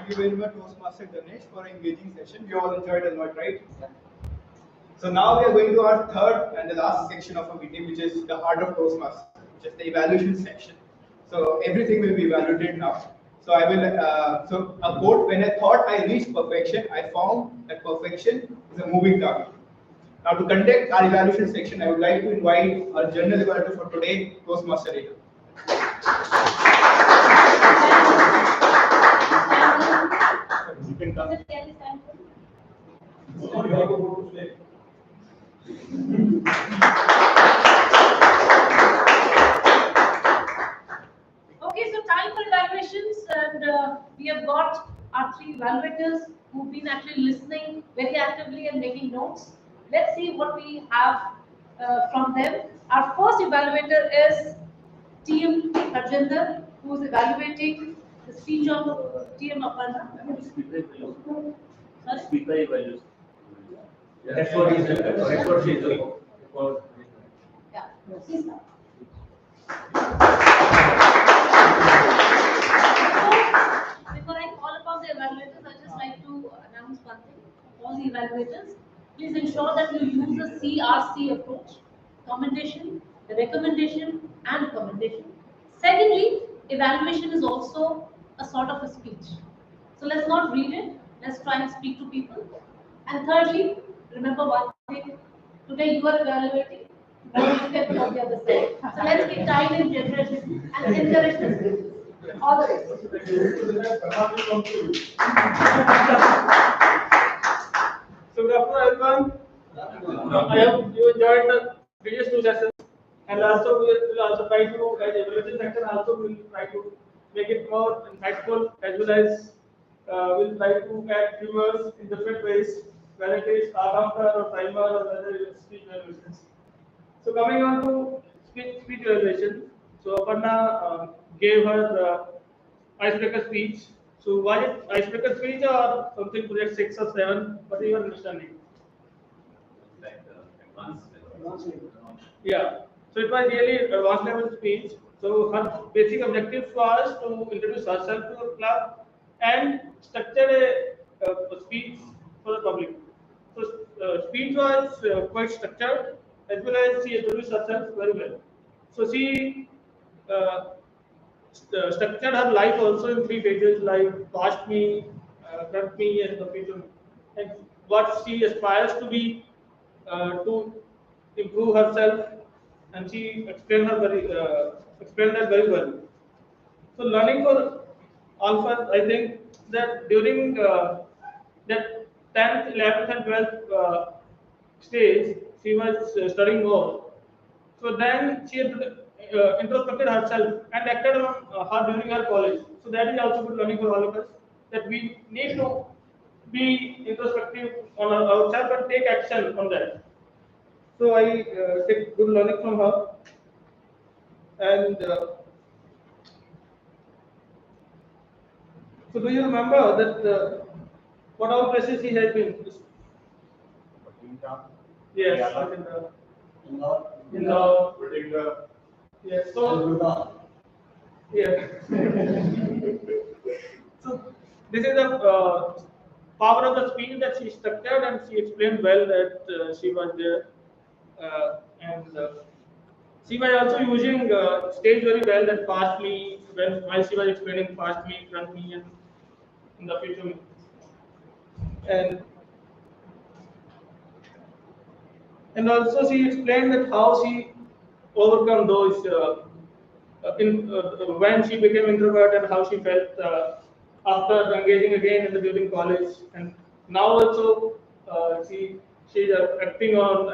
thank you very much, Toastmaster Ganesh, for an engaging session. We all enjoyed a lot, right? So now we are going to our third and the last section of our meeting, which is the heart of Toastmasters, which is the evaluation section. So everything will be evaluated now. So I will. So a quote: "When I thought I reached perfection, I found that perfection is a moving target." Now to conduct our evaluation section, I would like to invite our general evaluator for today, Toastmaster Reena. You can come. Okay, so time for evaluations, and we have got our three evaluators who've been actually listening very actively and making notes. Let's see what we have from them. Our first evaluator is TM Harjinder, who is evaluating the speech of TM Aparna. Sorry? Speaker evaluation. That's what he said. That's what she doing. Yeah, please now. Before I call upon the evaluators, I just like to announce one thing. All the evaluators, please ensure that you use the CRC approach: commendation, recommendation, and commendation. Secondly, evaluation is also a sort of a speech. So let's not read it. Let's try and speak to people. And thirdly, remember one thing. Today you are evaluating. Tomorrow you can put on the other side. So let's be kind and generous and encourage the speeches. All the best. So good afternoon, everyone. I hope you enjoyed the previous two sessions, and also we will also try to, as evaluation section, also we will try to make it more insightful, as well as we'll try to add humors in different ways, whether it is counter or timer or whether it is speech evaluations. So coming on to speech evaluation, so Aparna gave her icebreaker speech. So was it icebreaker speech or something project 6 or 7? What is your understanding? Like advanced. Yeah. So it was really advanced level speech. So her basic objective was to introduce herself to the club and structure a speech for the public. So speech was quite structured, as well as she introduced herself very well. So she uh, structured her life also in three pages, like past me, front me, and the future me. And what she aspires to be, to improve herself, and she explained that very well. So learning for all of us, I think that during that 10th, 11th, and 12th stage, she was studying more. So then she introspected herself and acted on her during her college. So that is also good learning for all of us, that we need to be introspective on ourselves and take action on that. So I take good learning from her, and so do you remember that what all places he has been? Yes, in the yes. So yeah. So this is the power of the speech that she structured, and she explained well that she was there, and she was also using stage very well, that past me, while she was explaining past me, front me, and in the future me. And also she explained that how she overcome those when she became introvert, and how she felt after engaging again in the during college, and now also she is acting on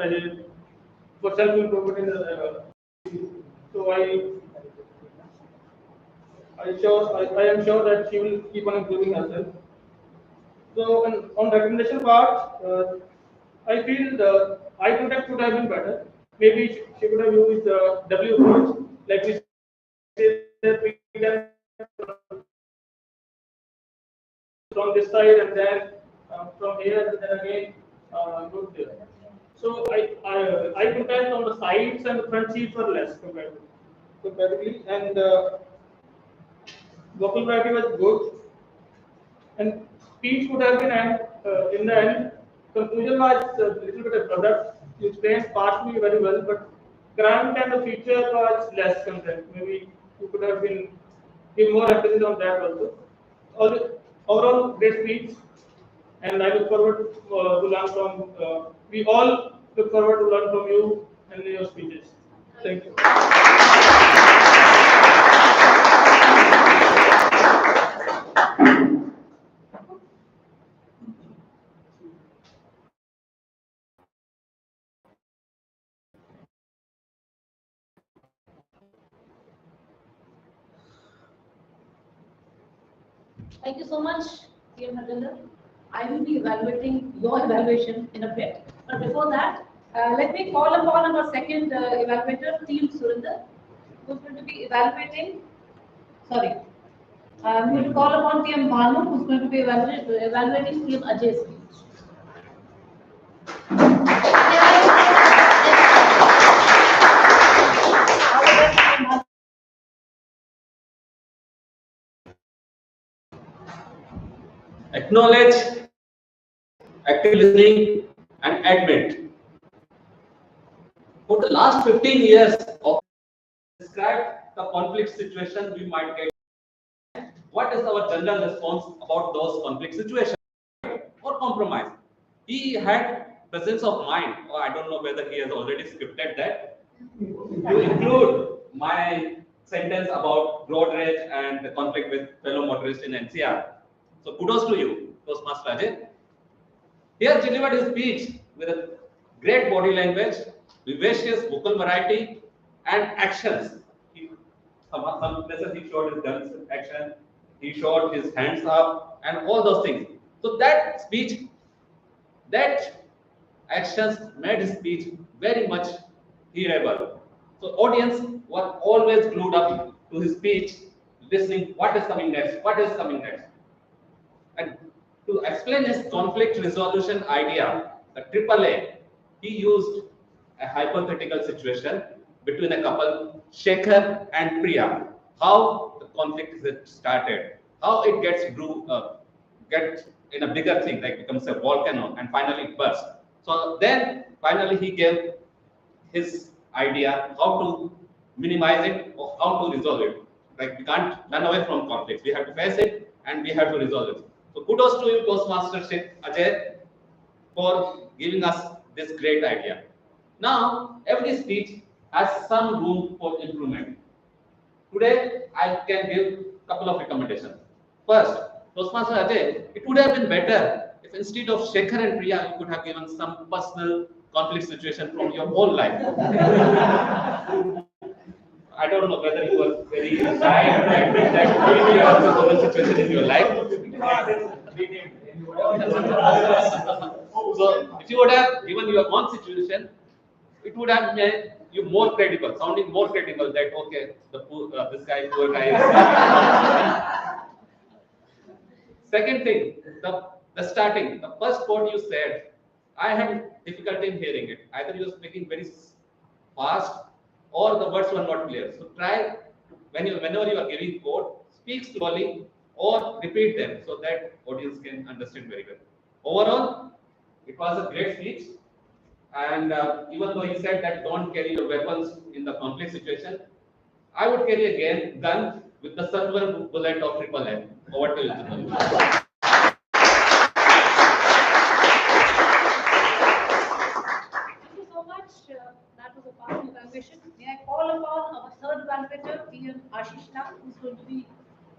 for self improvement in the so I am sure that she will keep on improving herself. So on recommendation part, I feel the eye contact could have been better. Maybe she could have used the W approach, like we say that we can from this side, and then from here, and then again go there. So I contact on the sides and the front seats were less comparatively, and vocal variety was good. And speech would have been, and in the end, conclusion was a little bit of product. You explained partially very well, but grant and the feature was less content. Maybe you could have been give more emphasis on that also. Overall, great speech, and I look forward to learn from. We all look forward to learn from you and your speeches. Thank you. Thank you so much, dear Harjinder. I will be evaluating your evaluation in a bit. But before that, let me call upon our second evaluator, Team Surinder, who's going to be evaluating. Sorry. I'm going to call upon Team Bhanu, who's going to be evaluating Team Ajay's speech. Acknowledge, active listening, and admit. For the last 15 years of describe the conflict situation we might get. What is our general response about those conflict situations or compromise? He had presence of mind, or I don't know whether he has already scripted that, to include my sentence about road rage and the conflict with fellow motorists in NCR. So kudos to you, Toastmaster Ajay. He has delivered his speech with a great body language, vivacious vocal variety, and actions. Some places he showed his guns action, he showed his hands up, and all those things. So that speech, that actions made his speech very much hearable. So audience were always glued up to his speech, listening what is coming next, what is coming next. And to explain his conflict resolution idea, the AAA, he used a hypothetical situation between a couple, Shekhar and Priya. How the conflict is started, how it gets in a bigger thing, like becomes a volcano, and finally it bursts. So then finally he gave his idea how to minimize it or how to resolve it. Like we can't run away from conflicts. We have to face it and we have to resolve it. So kudos to you, Toastmaster Ajay, for giving us this great idea. Now, every speech has some room for improvement. Today, I can give a couple of recommendations. First, Toastmaster Ajay, it would have been better if instead of Shekhar and Priya, you could have given some personal conflict situation from your whole life. I don't know whether you were very shy to admit that you have a common situation in your life. So, if you would have given your own situation, it would have made you more credible, sounding more credible that okay, this guy, poor guy is. Second thing, the starting, the first quote you said, I had difficulty in hearing it. Either you were speaking very fast or the words were not clear. So try whenever you are giving quote, speak slowly or repeat them so that audience can understand very well. Overall, it was a great speech. And even though he said that don't carry your weapons in the conflict situation, I would carry a gun with the silver bullet of AAA. Over to you, Jindal. Thank you so much. That was a powerful evaluation. May I call upon our third evaluator, TM Ashish Lal, who's going to be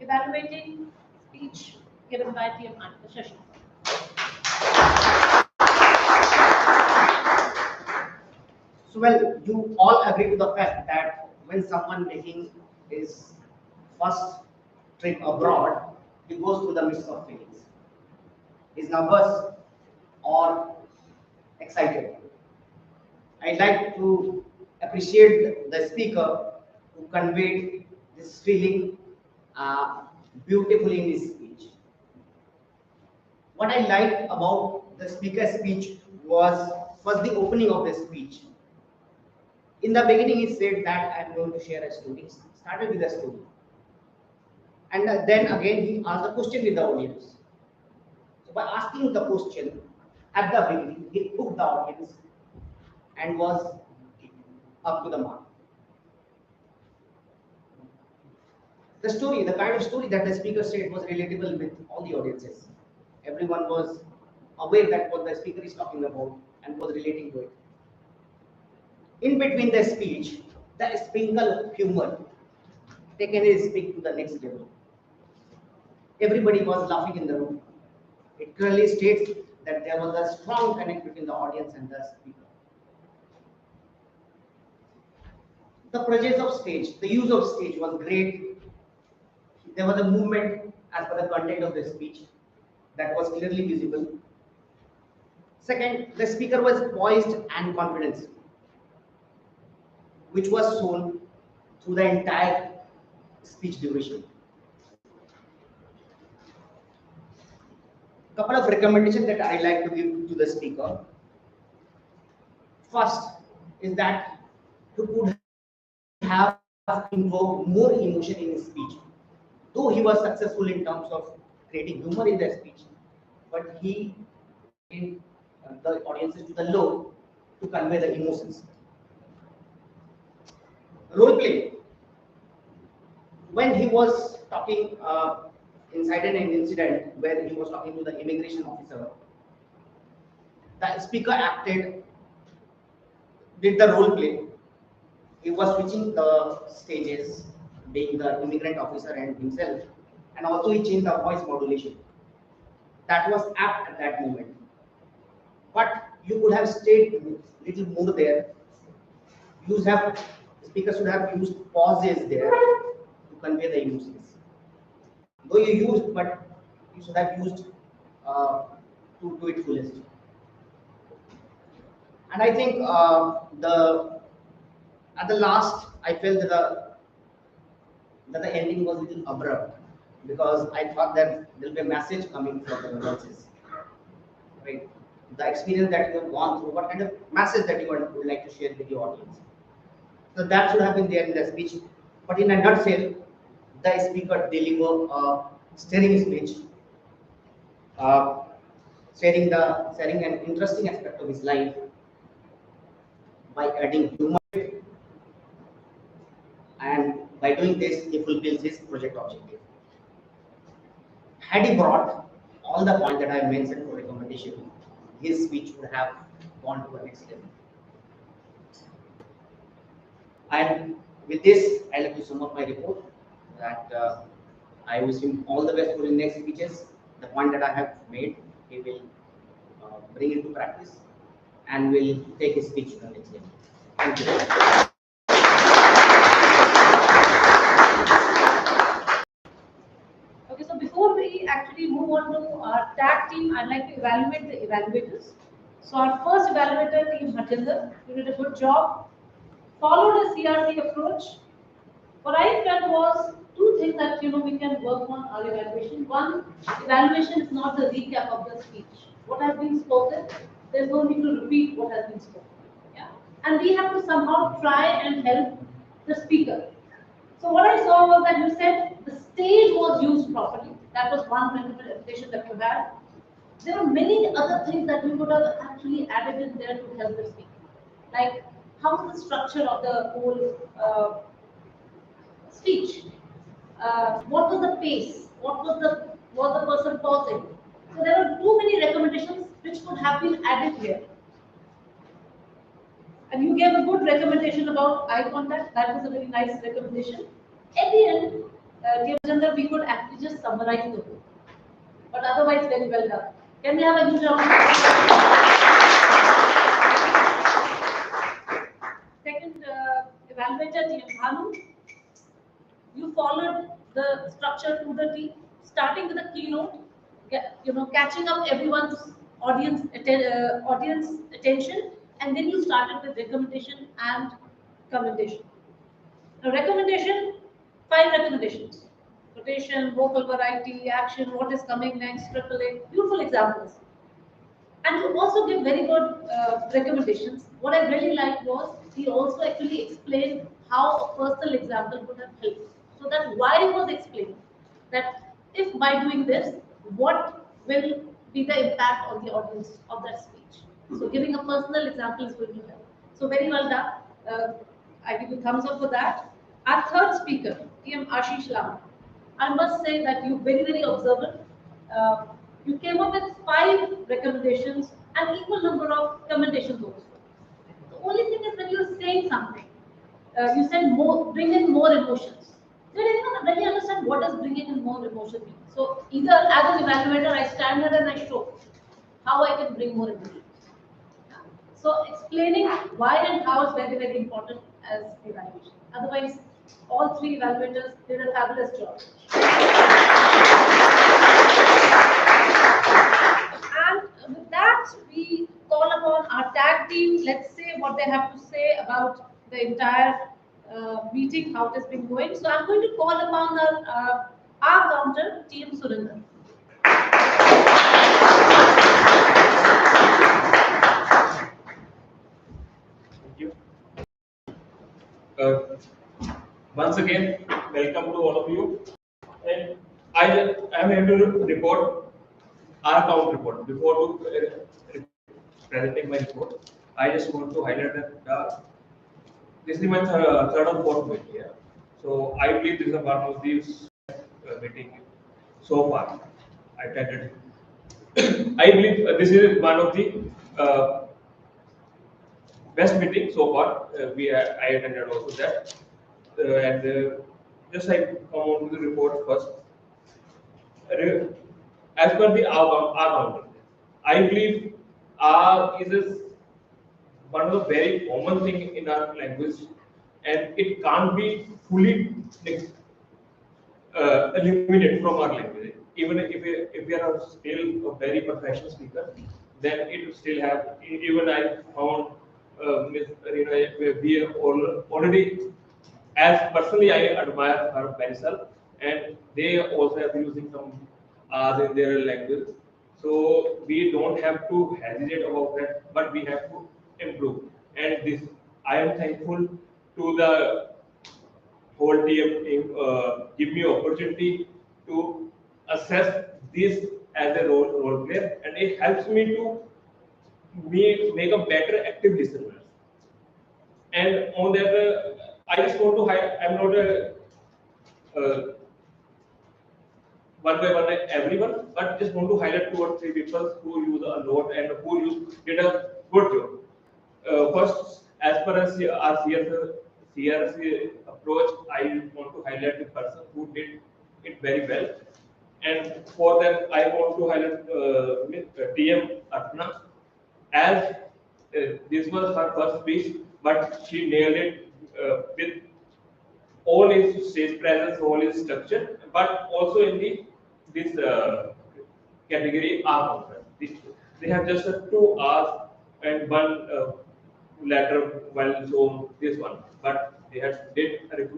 evaluating speech given by TM Ashish. So, well, you all agree to the fact that when someone making his first trip abroad, he goes through the mix of feelings. He's nervous or excited. I'd like to appreciate the speaker who conveyed this feeling beautifully in his speech. What I liked about the speaker's speech was the opening of the speech. In the beginning, he said that I'm going to share a story. Started with a story, and then again he asked a question with the audience. by asking the question at the beginning, he hooked the audience and was up to the mark. The story, the kind of story that the speaker said was relatable with all the audiences. Everyone was aware that what the speaker is talking about and was relating to it. In between the speech, the sprinkle of humor taken his speech to the next level. Everybody was laughing in the room. It clearly states that there was a strong connect between the audience and the speaker. The presence of stage, the use of stage was great. There was a movement as per the content of the speech that was clearly visible. Second, the speaker was poised and confident, which was shown through the entire speech duration. Couple of recommendations that I like to give to the speaker. First is that he could have invoked more emotion in his speech. Though he was successful in terms of creating humor in the speech, but he in the audiences to the low to convey the emotions. Role play. When he was talking inside an incident where he was talking to the immigration officer, the speaker did the role play. He was switching the stages, being the immigrant officer and himself, and also he changed the voice modulation. That was apt at that moment. But you could have stayed a little more there. The speaker should have used pauses there to convey the emotions. Though you used, but you should have used to do it fullest. And I think at the last, I felt that the ending was a little abrupt because I thought that there will be a message coming from the audiences. Right? The experience that you have gone through, what kind of message that you would like to share with your audience. So that should have been there in the speech. But in a nutshell, the speaker delivered a stirring speech, sharing an interesting aspect of his life by adding humor, and by doing this, he fulfills his project objective. Had he brought all the points that I mentioned for recommendation, his speech would have gone to the next level. And with this, I'd like to sum up my report that I wish him all the best for his next speeches. The point that I have made, he will bring into practice and will take his speech to the next level. Thank you. Okay, so before we actually move on to our tag team, I'd like to evaluate the evaluators. So our first evaluator, team Harjinder, you did a good job. Followed a CRC approach. What I felt was two things that we can work on our evaluation. One, evaluation is not the recap of the speech. What has been spoken, there's no need to repeat what has been spoken. Yeah, and we have to somehow try and help the speaker. So what I saw was that you said the stage was used properly. That was one interpretation that you had. There are many other things that you could have actually added in there to help the speaker. Like, how is the structure of the whole speech? What was the pace? Was the person pausing? So there are too many recommendations which could have been added here. And you gave a good recommendation about eye contact. That was a very nice recommendation. At the end, dear Jindal, we could actually just summarize the book. But otherwise, very well done. Can we have a huge round of applause? Second evaluator, team Bhanu, you followed the structure to the T, starting with the keynote, catching up everyone's audience attention, and then you started with recommendation and commendation. Now, recommendation, 5 recommendations: rotation, vocal variety, action, what is coming next, AAA, beautiful examples. And you also give very good recommendations. What I really liked was he also actually explained how a personal example would have helped. So that why was explained that if by doing this, what will be the impact on the audience of that speech. So giving a personal example is going to help. So very well done. I give you thumbs up for that. Our third speaker, TM Ashish Lal. I must say that you very, very observant. You came up with 5 recommendations and equal number of commendations also. The only thing is when you're saying something, you said more, bring in more emotions. Did anyone really understand what does bringing in more emotion mean? So either as an evaluator, I stand here and I show how I can bring more emotion. So explaining why and how is very, very important as evaluation. Otherwise, all 3 evaluators did a fabulous job. And with that, we call upon our tag team. Let's say what they have to say about the entire meeting, how it has been going. So I'm going to call upon our counter, Team Surinder. Thank you. Once again, welcome to all of you. And I am here to report our count report. Before presenting my report, I just want to highlight that this is my third or fourth meeting here. So I believe this is one of these meeting so far I attended. I believe this is one of the best meeting so far. I attended also that, and just I come on to the report first. As per the our counter, I believe R is one of the very common thing in our language, and it can't be fully eliminated from our language. Even if we are still a very professional speaker, then it will still have. Even I found Ms. Reena, we are already, as personally I admire her myself, and they also have using some R's in their language. So we don't have to hesitate about that, but we have to improve. And this, I am thankful to the whole team give me opportunity to assess this as a role player, and it helps me to make a better active listener. And on that, I just want to highlight. I'm not a one by one everyone, but just want to highlight 2 or 3 people who use a lot and who did a good job. First, as per as our CRC approach, I want to highlight the person who did it very well. And for that, I want to highlight TM Aparna, as this was her first speech, but she nailed it with all his stage presence, all his structure, but also in this category R conference. They have just 2 R's and 1 letter, while so this one, but they had did a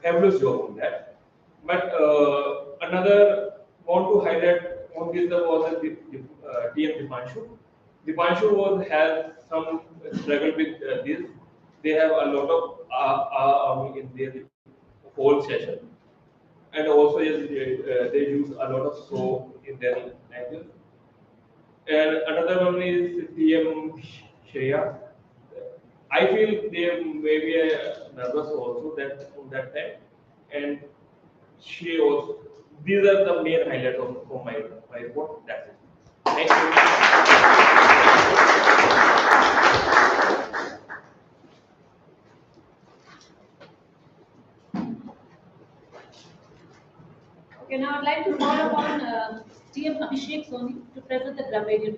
fabulous job on that. But another want to highlight on this was the TM Deepanshu. Deepanshu has some struggle with this. They have a lot of in their whole session, and also yes, they use a lot of so in their language. And another one is TM Shreya. I feel they may be nervous also that on that time, and she also. These are the main highlights of my report. That's it. Thank you. Okay, now I'd like to call upon TM Abhishek Soni to present the Grammarian.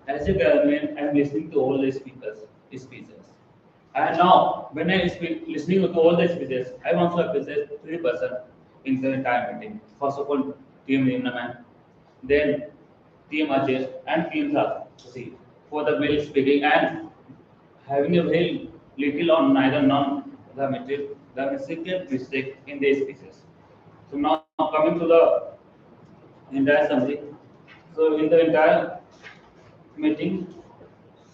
As a grammarian, I am listening to all the speeches. And now, when I speak, listening to all the speeches, I want to appreciate 3 persons in the entire meeting. First of all, Team Millennium, then Team Ajay, and Team Rasi for the well speaking and having a very little or neither none the material, the significant mistake in the speeches. So now coming to the entire summary. So in the entire meeting,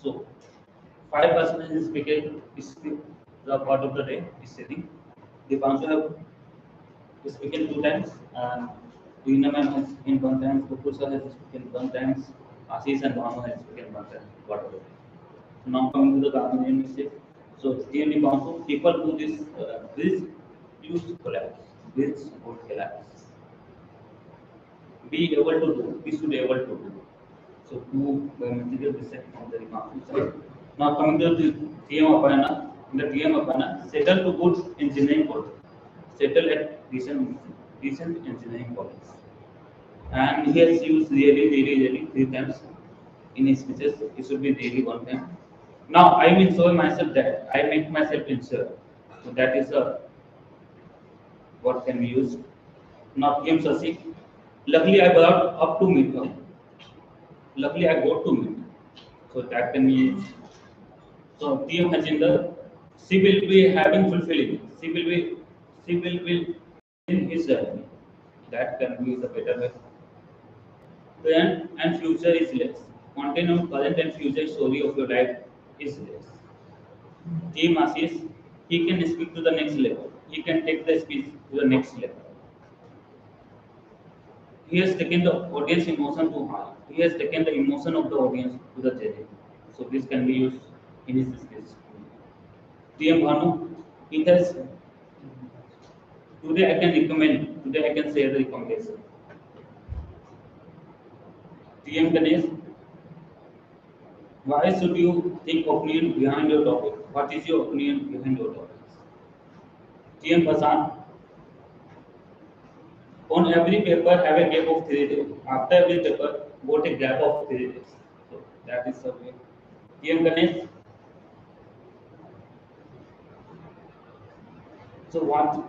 so 5% is speaking is the part of the day is sitting, Deepanshu have spoken 2 times, and Reena ma'am has spoken 1 time, Bakul sir has spoken 1 time, Ashish and Bhanu has spoken 1 time. Whatever. So now coming to the Grammarian mistake. So here Deepanshu, people do this bridge used to collapse. Bridge would collapse. Be able to do. We should be able to do. So two material mistake from the Deepanshu side. Now coming to the TM Aparna. In the TM Aparna, settle to good engineering college. Settle at decent engineering college. And he has used really 3 times in his speeches. It should be really 1 time. Now I am ensuring myself that I make myself insure. So that is a what can be used. Now TM Sasi. Luckily I got up to meet her. Luckily I got to meet. So that can be used. So TM Harjinder, she will be having fulfilling. She will be in his journey. That can be the better way. Present and future is less. Content of current and future story of your life is less. Team Ashish, he can speak to the next level. He can take the speech to the next level. He has taken the audience emotion to heart. He has taken the emotion of the audience to the judge. So this can be used in his speech. TM Bhanu, he has today I can recommend. Today I can share the recommendation. TM Ganesh, why should you think opinion behind your topic? What is your opinion behind your topic? TM Prasan, on every paper have a gap of 3 days. After every paper, got a gap of 3 days. So that is the way. TM Ganesh, so what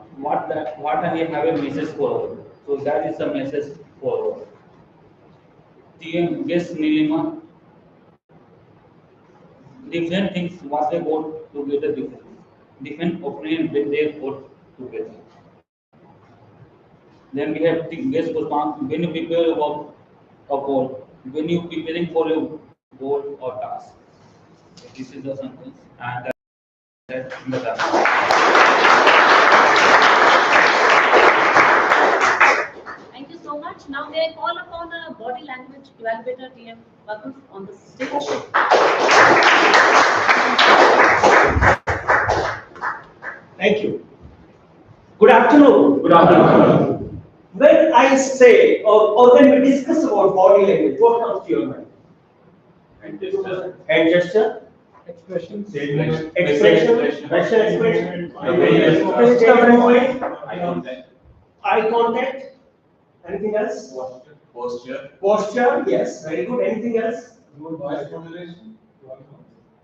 I have a message for? So that is the message for. TM Guest Millennium, different things what they got together different opinion when they got together. Then we have guest response when you prepare about a goal, when you preparing for your goal or task. So this is the sentence and that in the grammar. Thank you so much. Now may I call upon a body language evaluator TM Bakul on the stage. Thank you. Good afternoon. Good afternoon. When I say or when we discuss about body language, what comes to your mind? And gesture. Hand gesture, Expression. expression, facial expression, Face state movement, contact. eye contact. Anything else? Posture. Posture, yes, very good. Anything else? Voice modulation.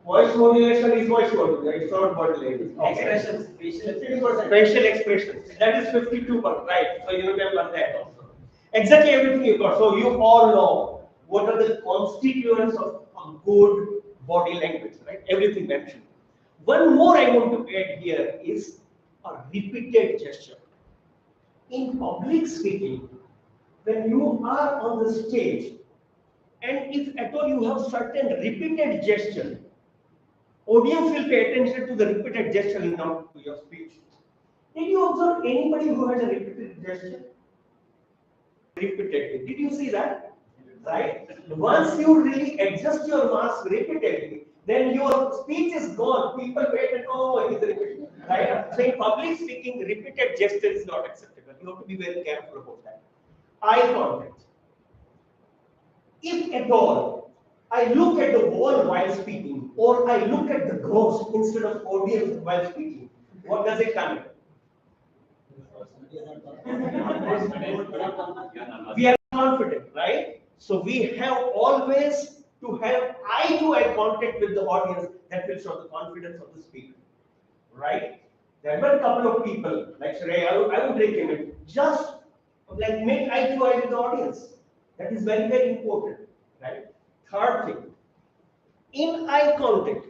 Voice modulation is voice modulation. It's not body language. Expressions, facial 50%. Facial expressions. That is 52%, right? So you remember that also. Exactly everything you got. So you all know what are the constituents of a good body language, right? Everything mentioned. One more I want to add here is a repeated gesture. In public speaking, when you are on the stage, and if at all you have certain repeated gesture, audience will pay attention to the repeated gesture in to your speech. Did you observe anybody who has a repeated gesture? Repeatedly. Did you see that? Right? Once you really adjust your mask repeatedly, then your speech is gone. People pay attention, oh, he's repeating. Right? So in public speaking, repeated gesture is not acceptable. You have to be very careful about that. Eye contact. If at all I look at the wall while speaking, or I look at the ghost instead of audience while speaking, what does it tell me? We are confident, right? So we have always to have eye-to-eye contact with the audience. That will show the confidence of the speaker, right? There were a couple of people, like Surinder, I would recommend just like make eye-to-eye with the audience. That is very important, right? Third thing, in eye contact,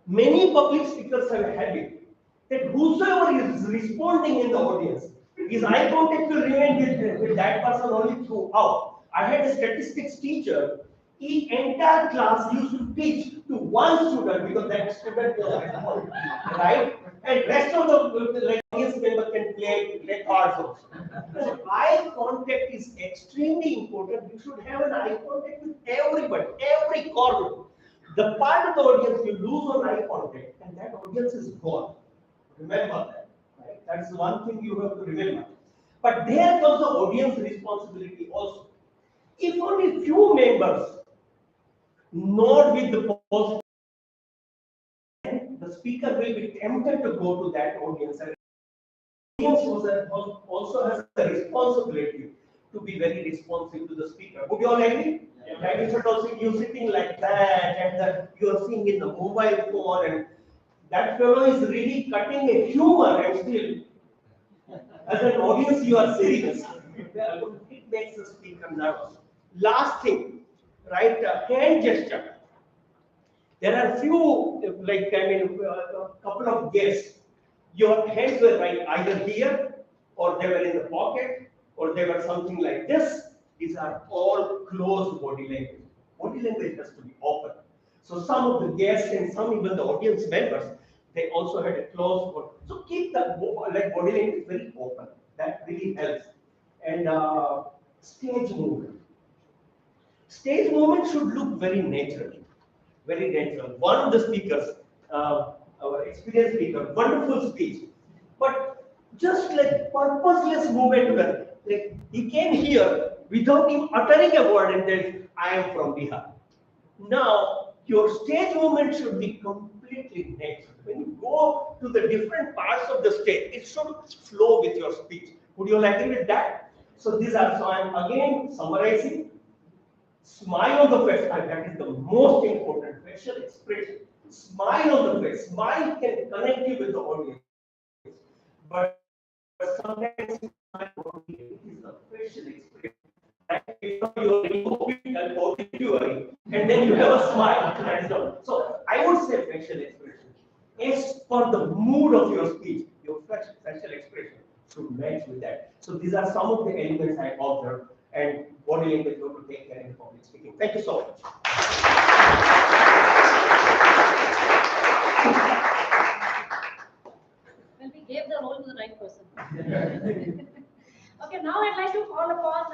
many public speakers have a habit that whosoever is responding in the audience, his eye contact will remain with that person only throughout. I had a statistics teacher, he entire class used to teach to one student because that student was responding, right? and rest of the audience member can play cards also. So eye contact is extremely important. You should have an eye contact with everybody, every corner. The part of the audience you lose on eye contact, and that audience is gone. Remember that. Right? That's one thing you have to remember. But there comes the audience responsibility also. If only few members nod with the pulse, the speaker will be tempted to go to that audience. And the audience also has the responsibility to be very responsive to the speaker. Would you all agree? Yeah. Like instead of you sitting like that and you are seeing in the mobile phone and that fellow is really cutting a humor and still, as an audience, you are serious. It makes the speaker nervous. Last thing, right? Hand gesture. There are few, like a couple of guests. Your hands were right either here, or they were in the pocket, or they were something like this. These are all closed body language. Body language has to be open. So some of the guests and some even the audience members, they also had a closed body. So keep the body language very open. That really helps. And stage movement. Stage movement should look very natural. Very natural. One of the speakers, our experienced speaker, wonderful speech, but just like purposeless movement to that. Like he came here without him uttering a word and said, "I am from Bihar." Now your stage movement should be completely natural. When you go to the different parts of the stage, it should flow with your speech. Would you agree with that? So these are. So I am again summarizing. Smile on the face, and that is the most important facial expression. Smile on the face. Smile can connect you with the audience. But sometimes smile is the facial expression. You are and then you have a smile. So I would say facial expression. As for the mood of your speech, your facial expression should match with that. So these are some of the elements I observed. And body language you have to take care in public speaking. Thank you so much. Well, we gave the role to the right person. Okay, now I'd like to call upon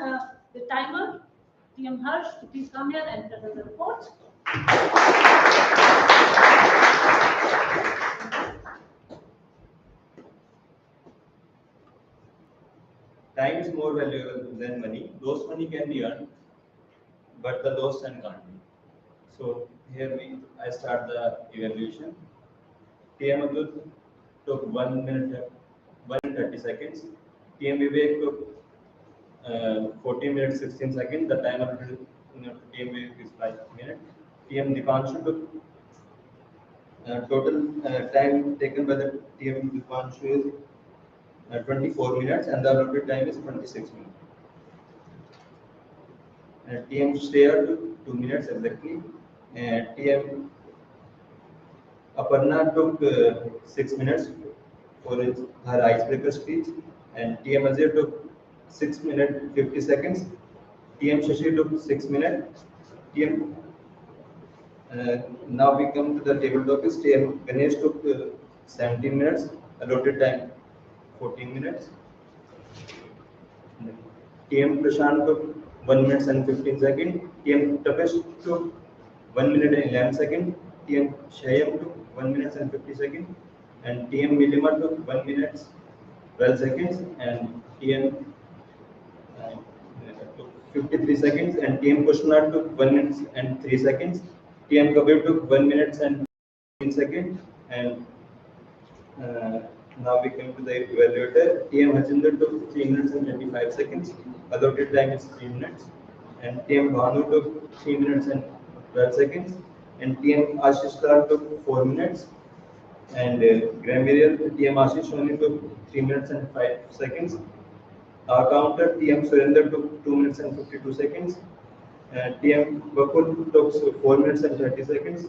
the timer, TM Harsh, to please come here and present the report. Time is more valuable than money. Lost money can be earned, but the lost time can't be. So here I start the evaluation. TM took 1 minute, 1 minute 30 seconds. TM Vivek took 14 minutes 16 seconds. The timer TM Vivek is 5 minutes. TM Deepanshu took total time taken by the TM Deepanshu is 24 minutes, and the allotted time is 26 minutes. TM Share took 2 minutes exactly, and TM Aparna took 6 minutes for her icebreaker speech, and TM Ajay took 6 minutes 50 seconds. TM Shashi took 6 minutes. TM now we come to the table topics. TM Ganesh took 17 minutes, allotted time 14 minutes. TM Prashant took 1 minute and 15 seconds. TM Tapesh took 1 minute and 11 seconds. TM Shayam took 1 minute and 50 seconds. And TM Millennium took 1 minute 12 seconds. And TM took 53 seconds. And TM Kushnar took 1 minute and 3 seconds. TM Kabir took 1 minute and 15 seconds. And now we come to the evaluator. TM Harjinder took 3 minutes and 25 seconds. Allotted time is 3 minutes. And TM Bhanu took 3 minutes and 12 seconds. And TM Ashish Lal took 4 minutes. And Grammarian TM Ashish only took 3 minutes and 5 seconds. Our counter TM Surinder took 2 minutes and 52 seconds. And TM Bakul took 4 minutes and 30 seconds.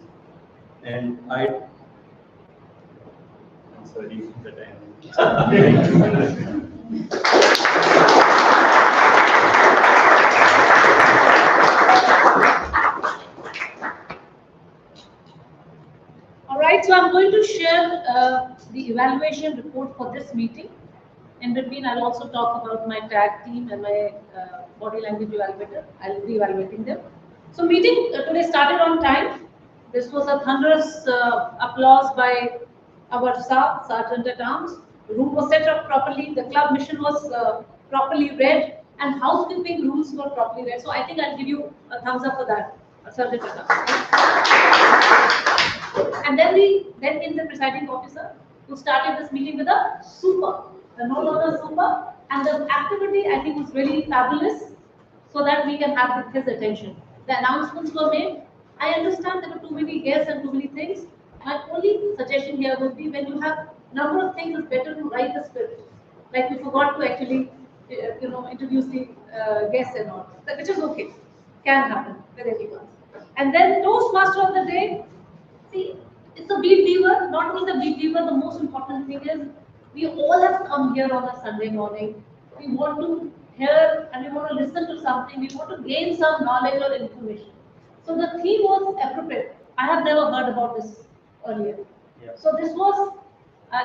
And sorry, the time. All right, so I'm I'm going to share the evaluation report for this meeting. In between, I'll also talk about my tag team and my body language evaluator. I'll be evaluating them. So meeting today started on time. This was a thunderous applause by our Sergeant at Arms. The room was set up properly. The club mission was properly read, and housekeeping rules were properly read. So I think I'll give you a thumbs up for that, Sergeant at Arms. And then came the presiding officer, who started this meeting with a super, the note on the super, and the activity I think was really fabulous, so that we can have his attention. The announcements were made. I understand there were too many guests and too many things. My only suggestion here would be, when you have number of things, it's better to write the script. Like we forgot to actually, introduce the guests and all, which is okay, can happen with anyone. And then Toastmaster of the day. See, it's a big lever. Not only the big lever, the most important thing is we all have come here on a Sunday morning. We want to hear and we want to listen to something. We want to gain some knowledge or information. So the theme was appropriate. I have never heard about this earlier. Yeah. So this was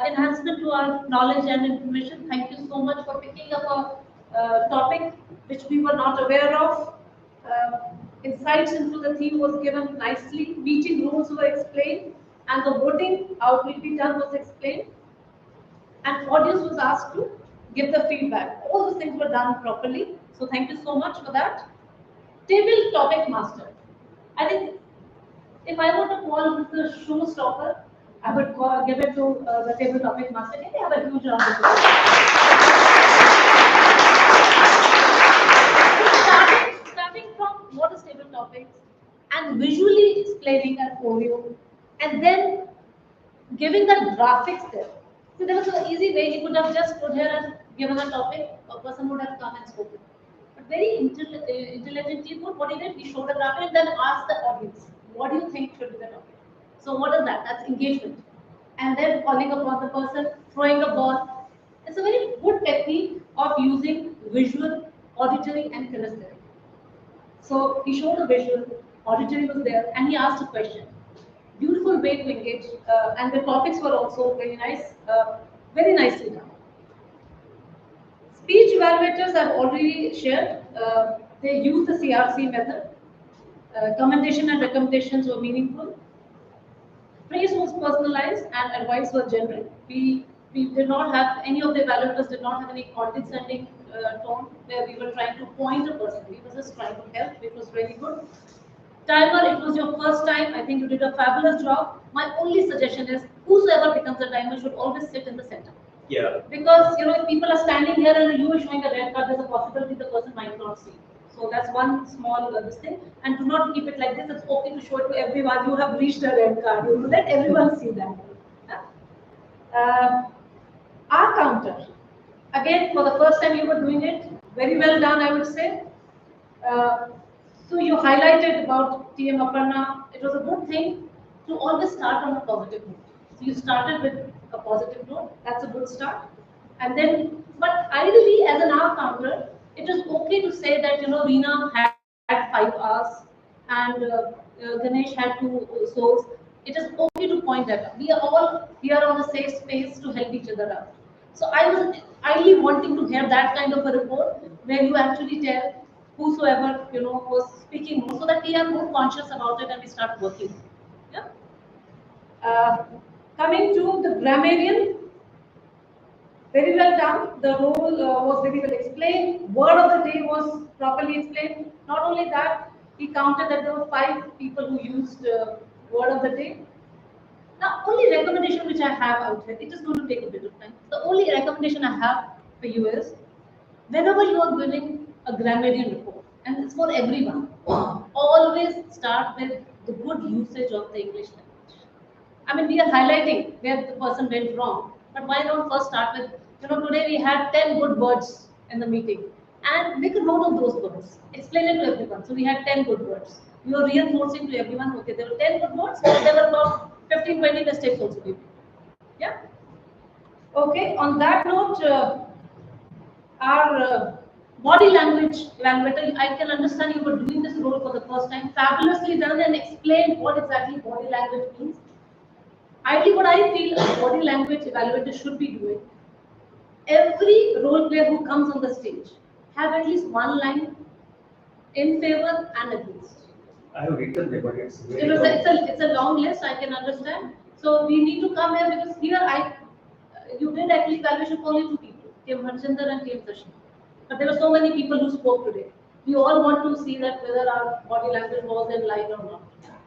enhancement to our knowledge and information. Thank you so much for picking up a topic which we were not aware of. Insights into the theme was given nicely. Meeting rules were explained, and the voting, how it will be done, was explained. And audience was asked to give the feedback. All those things were done properly. So thank you so much for that. Table topic master. I think if I were to call this the showstopper, I would give it to the table topic master. Can they have a huge round of applause? Starting from what is table topics and visually explaining an Oreo, and then giving the graphics there. So there was an easy way. He could have just stood here and given a topic. A person would have come and spoken. But very intelligent people, what he did, he showed a graphic and then asked the audience, what do you think should be the topic? So what is that? That's engagement. And then calling upon the person, throwing a ball. It's a very good technique of using visual, auditory, and kinesthetic. So he showed a visual, auditory was there, and he asked a question. Beautiful way to engage, and the topics were also very nice, very nicely done. Speech evaluators I've already shared. They use the CRC method. Commendation and recommendations were meaningful. Praise was personalized and advice was generic. We did not have, any of the evaluators did not have any condescending tone where we were trying to point a person. We were just trying to help. It was really good. Timer, it was your first time. I think you did a fabulous job. My only suggestion is, whosoever becomes a timer should always sit in the center. Yeah. Because if people are standing here and you are showing a red card, there's a possibility the person might not see. So that's one small this thing. And do not keep it like this. It's okay to show it to everyone. You have reached a red card. You let everyone see that. Our counter. Again, for the first time you were doing it. Very well done, I would say. So you highlighted about TM Aparna. It was a good thing to always start on a positive note. So you started with a positive note. That's a good start. And then, but ideally, as an hour counter, it is okay to say that Reena had 5 hours and Ganesh had 2 souls. It is okay to point that out. We are all here on a safe space to help each other out. So I was ideally wanting to hear that kind of a report where you actually tell whosoever was speaking more, so that we are more conscious about it and we start working. Yeah. Coming to the grammarian, very well done. The role was very well explained. Word of the day was properly explained. Not only that, he counted that there were 5 people who used word of the day. Now, only recommendation which I have out here, it is going to take a bit of time. The only recommendation I have for you is, whenever you are giving a grammarian report, and it's for everyone, always start with the good usage of the English language. I mean, we are highlighting where the person went wrong, but why not first start with, today we had 10 good words in the meeting, and make a note of those words. Explain it to everyone. So we had 10 good words. We were reinforcing to everyone, okay, there were 10 good words, but there were about 15-20 mistakes also. Yeah. Okay. On that note, our body language evaluator, I can understand you were doing this role for the first time. Fabulously done and explained what exactly body language means. Ideally, what I feel a body language evaluator should be doing, every role player who comes on the stage have at least one line in favor and against. I have written there, but it's very It's a long list, I can understand. So we need to come here because here you did actually evaluation for only two people, Harjinder and Sashi. But there were so many people who spoke today. We all want to see that whether our body language was in line or not.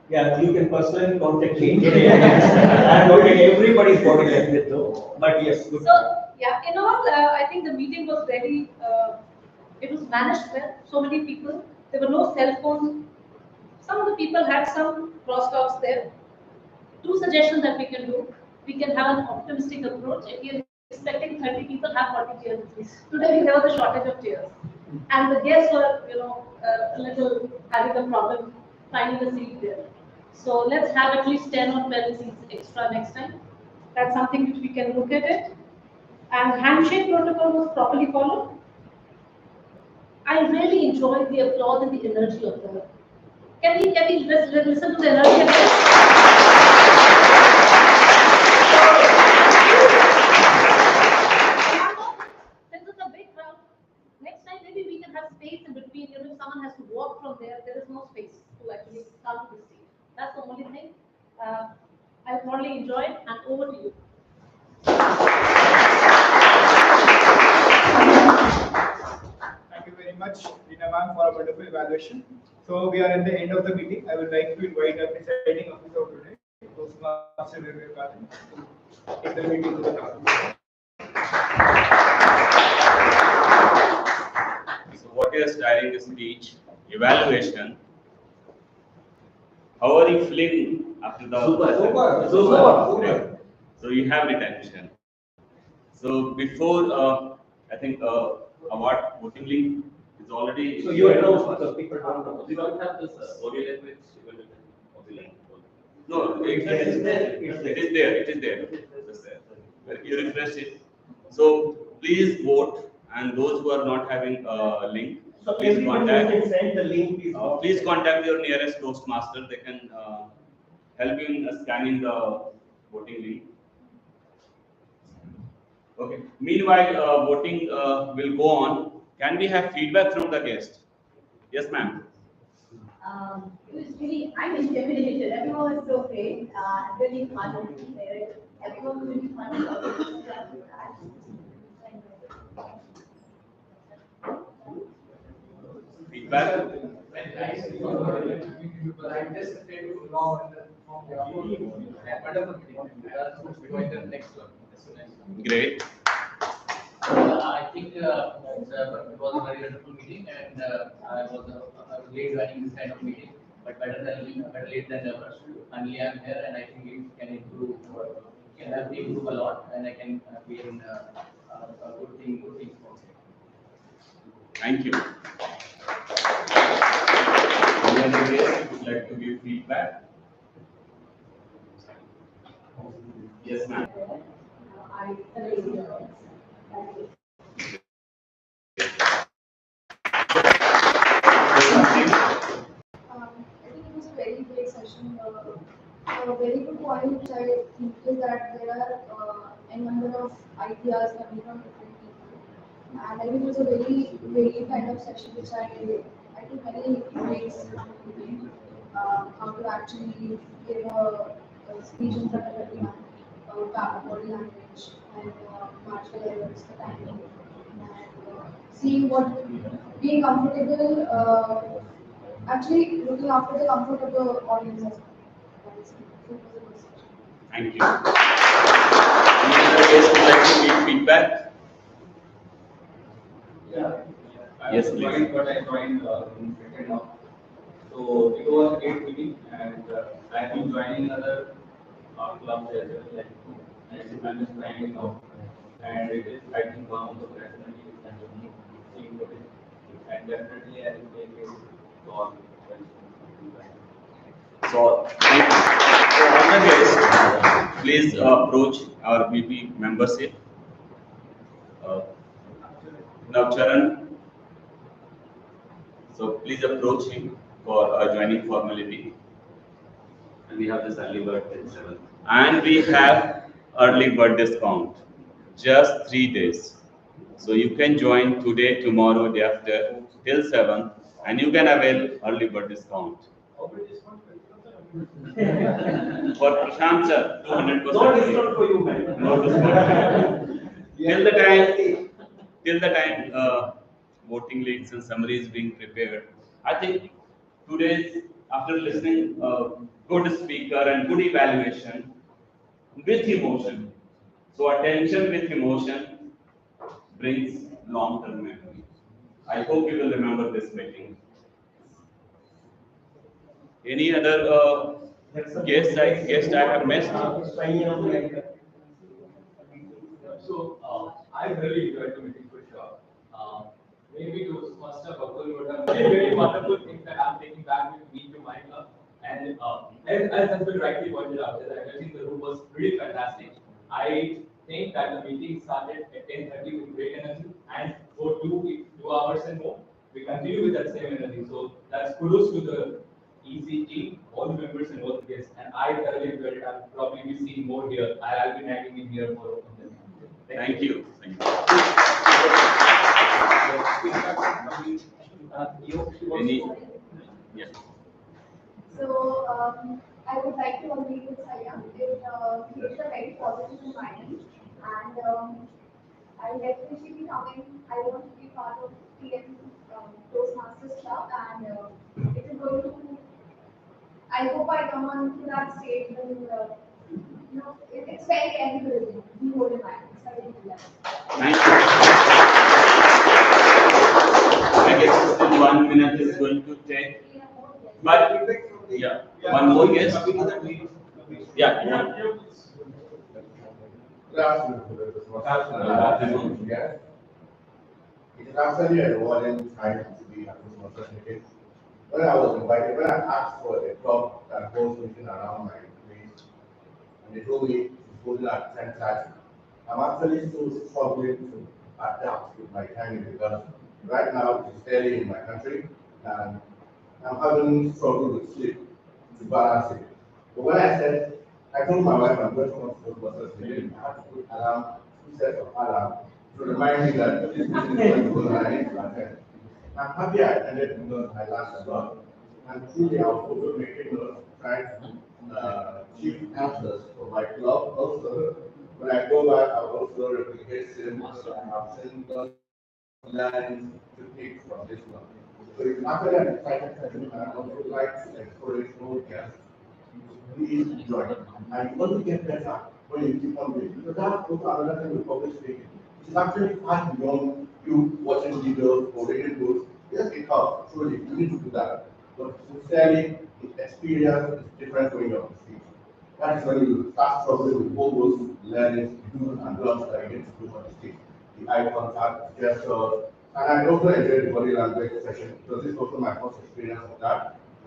Yeah, you can personally contact me. I'm looking everybody's body language though. But yes, good. So yeah, in all, I think the meeting was very, it was managed well. So many people, there were no cell phones. Some of the people had some crosstalks there. Two suggestions that we can do. We can have an optimistic approach. If you're expecting 30 people, have 40 chairs. Today there was a shortage of chairs, and the guests were, a little having a problem finding a seat there. So let's have at least 10 or 12 seats extra next time. That's something which we can look at it. And handshake protocol was properly followed. I really enjoyed the applause and the energy of the. Can we listen to the energy of Since it's a big crowd, next time maybe we can have space in between. If someone has to walk from there, there is no space to actually come to the stage. That's the only thing. I thoroughly enjoyed, and over to you. Thank you very much, Reena ma'am, for a wonderful evaluation. So we are at the end of the meeting. I would like to invite our presiding officer of today, Toastmasters Vivek, to take the meeting to the top. So what is styling the speech? Evaluation. How are you feeling after the Super. So you have retention. So before I think award voting link is already. So you know the people don't know. We don't have this body language link. No, it is there. It is there. It is there. It is there. You refresh it. So please vote, and those who are not having a link, So please everybody contact. can send the link. Please contact your nearest Toastmaster. They can help you in scanning the voting link. Okay. Meanwhile, voting will go on. Can we have feedback from the guest? Yes, ma'am. It was really, I'm intimidated. Everyone was so great. Really fun there. Everyone was really fun. Feedback. Great. I think it was a very wonderful meeting, and I was late joining this kind of meeting, but better late than never. Finally, I'm here, and I think it can improve, can help me improve a lot, and I can be in a good thing for me. Thank you. Any other guest would like to give feedback? Yes, ma'am. I really enjoyed it. I think it was a very great session. A very good point which I think is that there are a number of ideas coming from different people. And I think it was a very kind of session which I took many ways how to actually give a speech in front of everyone about body language and martial errors, the timing, and seeing what being comfortable. Actually, looking after the comfort of the audience as well. Thank you. Any other guest would like to give feedback? Yeah. Yes, please. But I joined in second now. So it was a great meeting, and I have been joining other clubs as well, like and I'm signing now. And it is, I think, one of the personalities and seeing what is, and definitely I will take it on. So, thank you. So, all the guests, please approach our BP membership. Now, Charan. So, please approach him for joining formality. and we have this early bird till 7. And we have early bird discount, just 3 days. So you can join today, tomorrow, day after, till 7, and you can avail early bird discount. For Prashant sir, 200%. No discount for you, man. No discount. till the time voting links and summary is being prepared. I think today's, after listening good speaker and good evaluation with emotion. So attention with emotion brings long-term memory. I hope you will remember this meeting. Any other guest I have missed? So I really enjoyed the meeting for sure. Maybe Toastmaster Bakul would have many very wonderful things that I'm taking back with me to my club. And as has been rightly pointed out, I think the room was pretty fantastic. I think that the meeting started at 10:30 with great energy, and for 2 hours and more, we continue with that same energy. So that's kudos to the EC team, all the members and all the guests. And I thoroughly enjoyed it. I'll probably be seeing more here. I'll be nagging in here for them. Thank you. Any? Yeah. So I would like to agree with Saya. It creates a very positive environment, and I definitely be coming. I want to be part of TM Toastmasters club, and it is going to. I hope I come on to that stage when it's very encouraging. The whole environment. So I think that. Thank you. I guess still 1 minute is going to take. But yeah, one more guest. Yeah. Good afternoon. Yes. It is actually a rewarding time to be at this opportunity. When I was invited, when I asked for a club that goes meeting around my place, and they told me to go there at 10:30, I'm actually still struggling to adapt with my timing because right now it's early in my country and I'm having struggle with sleep to balance it. But when I told my wife I'm going to come to the buses today, I had to put alarm, 2 sets of alarm to remind me that this meeting is going to go and I need to attend. I'm happy I attended because I learned a lot. And truly, I was also making notes, trying to keep answers for my club. Also, when I go back, I will also replicate same. I've seen those lines to pick from this one. So it's actually an exciting session, and I also like to encourage all guests. Please join. And you want to get better when you keep on doing. So that's also another thing with public speaking. It's actually far beyond you watching videos or reading books. Yes, it helps. Truly, you need to do that. But sincerely, the experience is different when you're on the stage. That is when you start struggling with all those learnings, do's and don'ts that you need to do on the stage. The eye contact, the gestures. And I also enjoyed the body language session because this is also my first experience of that.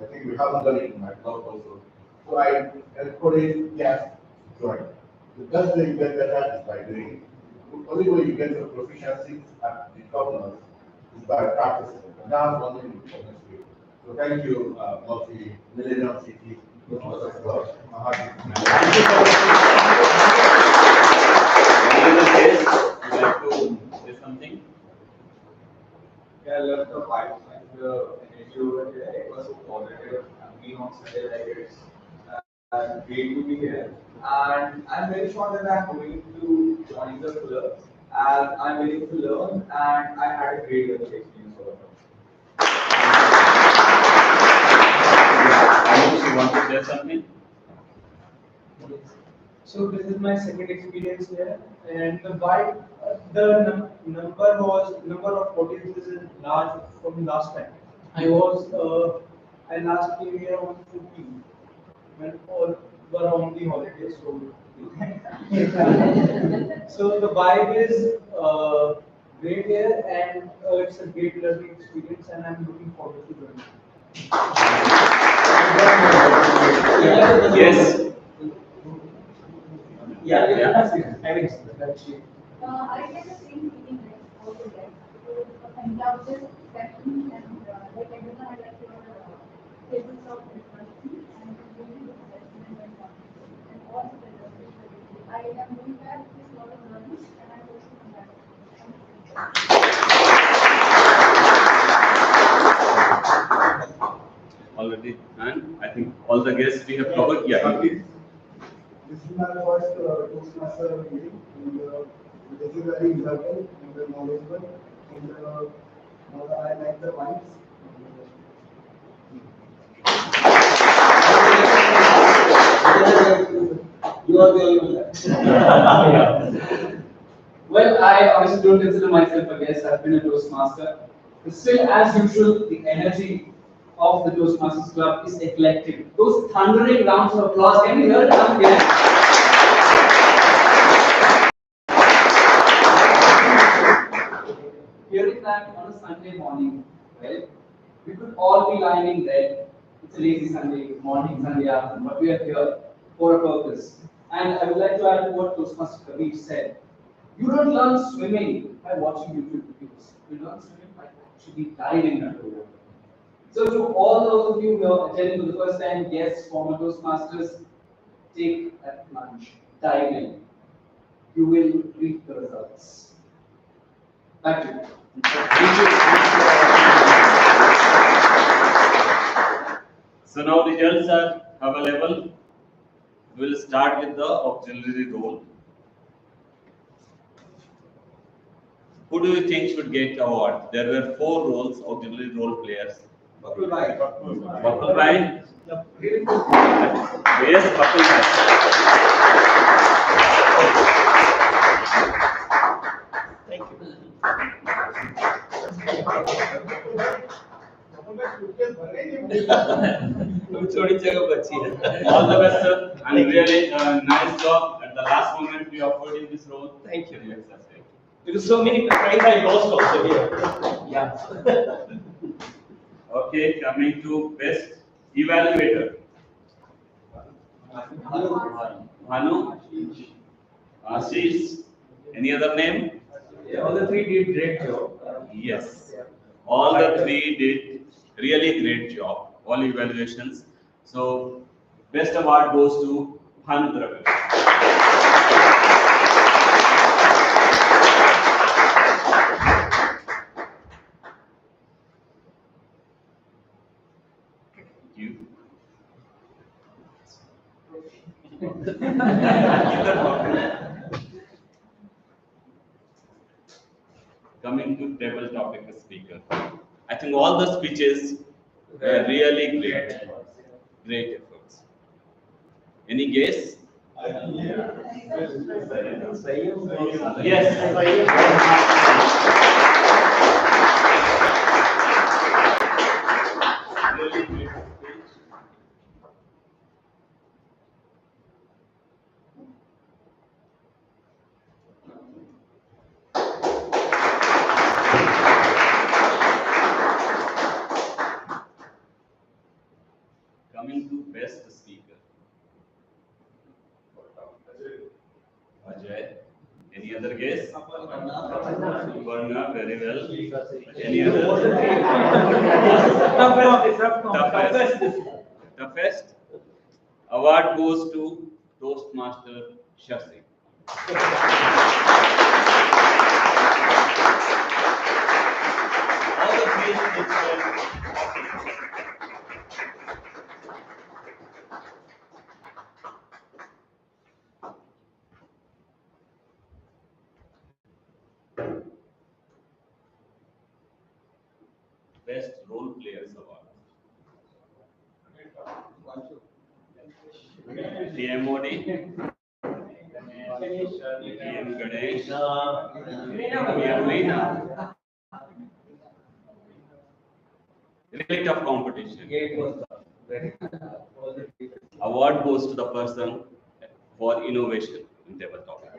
I think we haven't done it in my club also. So I encourage guests to join. The best way you get better is by doing it. The only way you get your proficiency at the governance is by practicing. And that's one thing we can do. So thank you, Millennium City. Any other guest would like to say something? Yeah, I love the vibe and the energy over there. It was so positive. And being on Sunday like it's great to be here. And I'm very sure that I'm going to join the club as I'm willing to learn and I had a great experience over there. You want to say something? So this is my second experience here, and the vibe, the number of audiences is large from last time. I last came here on 14 when all were on the holidays. So the vibe is great here, and it's a great learning experience, and I'm looking forward to learning. Yes. Yeah. I get the same feeling like all the guys. So I love this session and like everyone I like to tables of discussion and really good session. like I'm doing that with a lot of learning, and I'm also from that. Already, and I think all the guests we have covered. Yeah. This is my first Toastmaster meeting, and this is very enjoyable and knowledgeable, and I like the vibes. You are the only one. Well, I honestly don't consider myself a guest. I've been a Toastmaster. But still, as usual, the energy of the Toastmasters Club is eclectic. Those thundering rounds of applause, can we hear it come again? Hearing that on a Sunday morning, well, we could all be lying in bed. It's a lazy Sunday morning, Sunday afternoon, but we are here for a purpose. And I would like to add to what Toastmaster Kabir said. You don't learn swimming by watching YouTube videos. You learn swimming by actually diving underwater. So to all those of you who are attending for the first time, guests, former Toastmasters, take that plunge, dive in. You will reap the results. Back to you. So now results are available. We'll start with the auxiliary role. Who do you think should get award? There were 4 roles, auxiliary role players. Bakul bhai. Bakul bhai. Yes, Bakul bhai. Thank you. All the best, sir. And really nice job. At the last moment, we offered you this role. Thank you. Because so many times I lost also here. Yeah. Okay, coming to best evaluator. Bhanu. Ashish. Any other name? Yeah, all the 3 did great job. Yes. All the 3 did really great job. All evaluations. So, best award goes to Bhanu. You. Coming to table topic speaker. I think all the speeches were really great. Great efforts. Any guess? Really great speech. Coming to best speaker. Ajay. Any other guess? Aparna, very well. Any other? Toughest. Award goes to Toastmaster Shashi. All the 3 speeches. Best Role Players Award. TMOD. TM Ganesh. TM Reena. Really tough competition. Award goes to the person for innovation in table topic.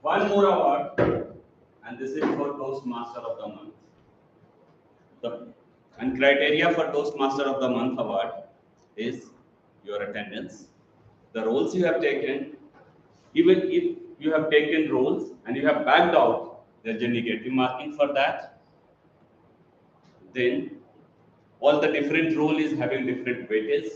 One more award, and this is for Toastmaster of the Month. And criteria for Toastmaster of the Month award is your attendance, the roles you have taken, even if you have taken roles and you have backed out, there's a negative marking for that. Then all the different role is having different weightage.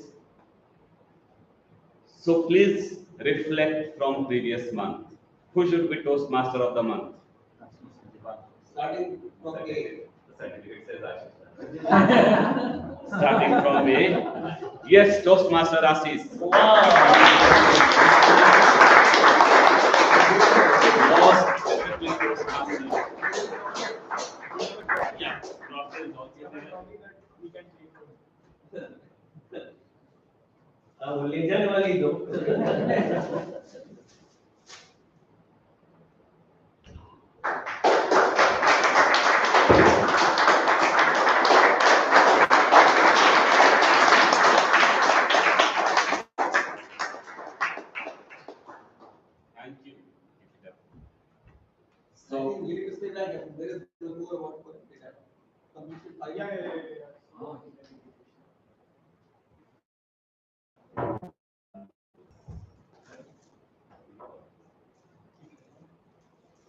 So please reflect from previous month. Who should be Toastmaster of the month? Starting from A. The certificate says Ashish. Starting from A. Yes, Toastmaster Ashish. Most disciplined Toastmaster. Yeah, process is also there. ले जाने वाली दो. Thank you. So you need to stay back. There is more about that. Completion 5. Yeah.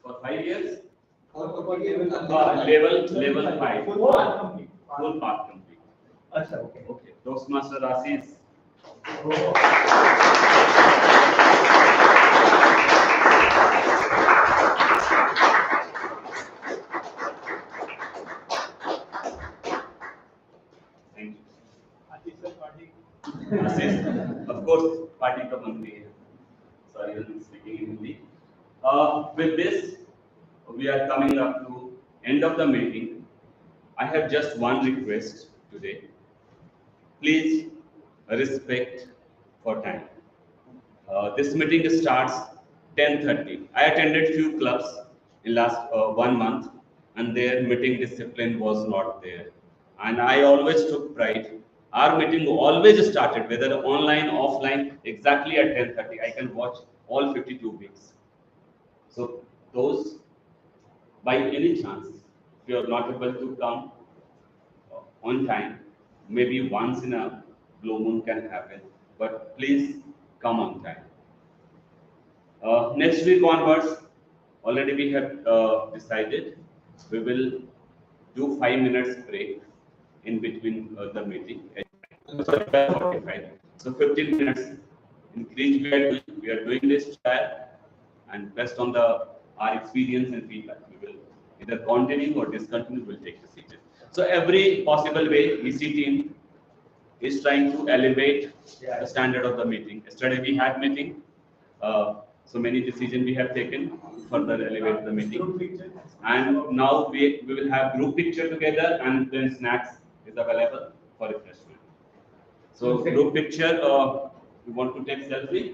For 5 years? Or for level 5. Full path complete. Full path complete. Achha, okay. Okay. Toastmaster Ashish. Thank you. Ashish, of course, party ka ban rahi hai. Sorry, I'm speaking in Hindi. With this, we are coming up to end of the meeting. I have just one request today. Please respect for time. This meeting starts 10:30. I attended few clubs in last 1 month, and their meeting discipline was not there. And I always took pride. Our meeting always started, whether online, offline, exactly at 10:30. I can watch all 52 weeks. So those, by any chance, if you are not able to come on time, maybe once in a blue moon can happen, but please come on time. Next week onwards, already we have decided we will do 5 minutes break in between the meeting. Sorry, 45. So 15 minutes increase we are doing this trial, and based on our experience and feedback, we will either continue or discontinue, we'll take decision. So every possible way, EC team is trying to elevate the standard of the meeting. Yesterday we had meeting, so many decisions we have taken to further elevate the meeting. And now we will have group picture together, and then snacks is available for refreshment. So group picture, we want to take selfie.